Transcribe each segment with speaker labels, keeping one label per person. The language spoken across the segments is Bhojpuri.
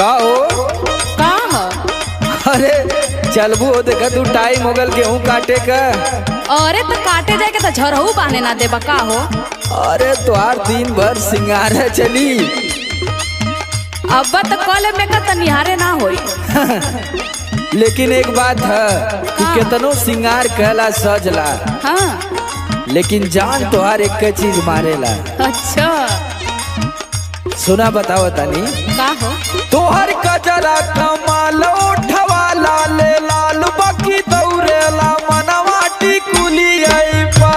Speaker 1: का हो?
Speaker 2: का हो?
Speaker 1: अरे चलबू हो, देखा तू टाइम हो गल गेहूं काटे का।
Speaker 2: अरे तो काटे जाए के तो झरहू बाने ना देबा का हो?
Speaker 1: अरे तुहार दिन भर सिंगार है चली।
Speaker 2: अब तो कल में का निहारे ना होई।
Speaker 1: लेकिन एक बात है, तू केतनो सिंगार कहला सजला,
Speaker 2: हाँ
Speaker 1: लेकिन जान तुहार एक चीज मारेला।
Speaker 2: अच्छा
Speaker 1: सुना बताओ तनी
Speaker 2: का हो?
Speaker 1: तोहर कजरा कमाल उठवा लाले लाल बाकी दौड़ेला मनवा टिकुली आई पा।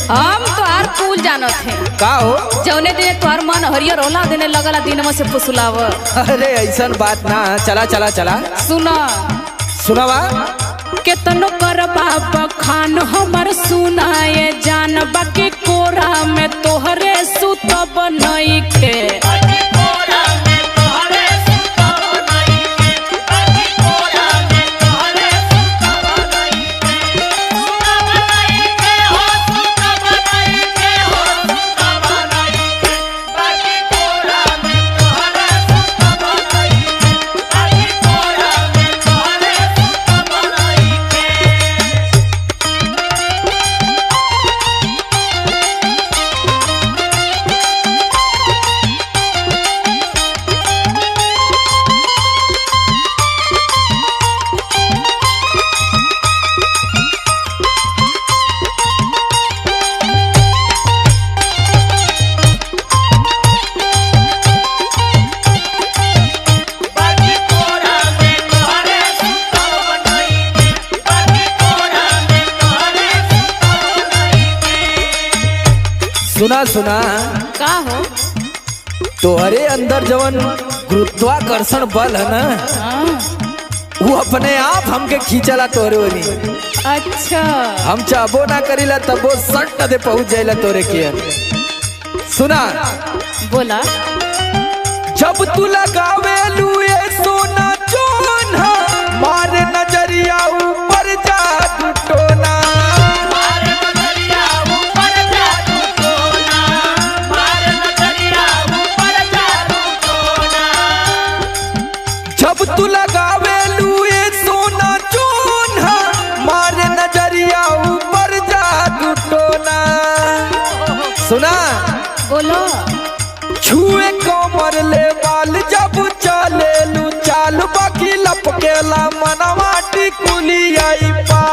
Speaker 2: हम तो आर फूल जानत है
Speaker 1: का हो?
Speaker 2: जौने दिन तोहर मन हरियर होला देने लगला दिन में से फुसलाव।
Speaker 1: अरे ऐसा बात ना, चला चला चला
Speaker 2: सुना
Speaker 1: सुनावा।
Speaker 2: केतनो कर बाबा खान हमर सुनाए जान बाकी कोरा में तोहरे सुतब नइखे।
Speaker 1: सुना सुना
Speaker 2: का हो?
Speaker 1: तोहरे अंदर जवन गुरुत्वाकर्षण बल है ना, वो अपने आप हमके खींचला तोरे ओरी।
Speaker 2: अच्छा
Speaker 1: हम चाहबो ना करीला तब वो सट दे पहुंच जाइला तोरे के। सुना
Speaker 2: बोला।
Speaker 1: जब तू लगावे लुए सोना चोना मारे नजरिया ऊपर जादू टोना। जब तू लगावे लुए सोना चोना मारे नजरिया ऊपर जादू टोना। सुना
Speaker 2: बोलो।
Speaker 1: छुए कमर ले बाल जब चले लू चाल बाकी लपकेला मनवा टिकुली आई पा।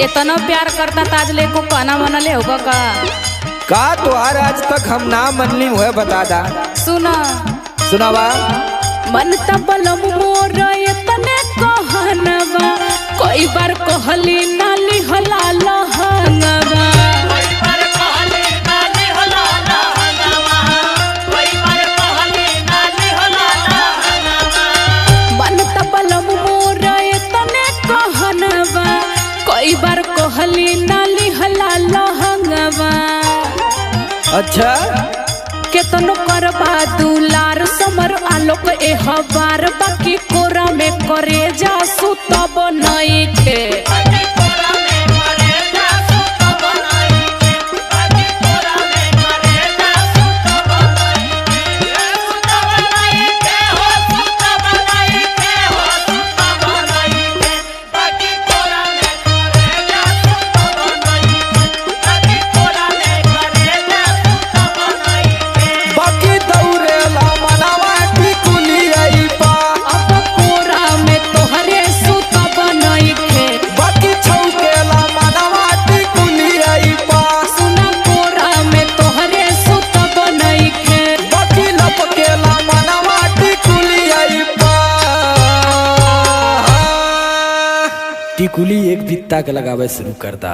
Speaker 2: इतना प्यार करता ताज ले को कहना मनले होगा
Speaker 1: का तुहार आज तक हम ना मनली हुए बता दा।
Speaker 2: सुना
Speaker 1: सुनावा।
Speaker 2: मन तबलम मोर इतने कहनवा कई बार कहली नाली हला लहंगवा। मन तबलम मोर इतने कहनवा कई बार कहली नाली हला लहंगवा।
Speaker 1: अच्छा
Speaker 2: केतनो करबा दुलार समर आलोक ए हबार बाकी कोरा में करे जा सुतब नइखे।
Speaker 1: टिकुली एक बित्ता के लगावे शुरू कर दा।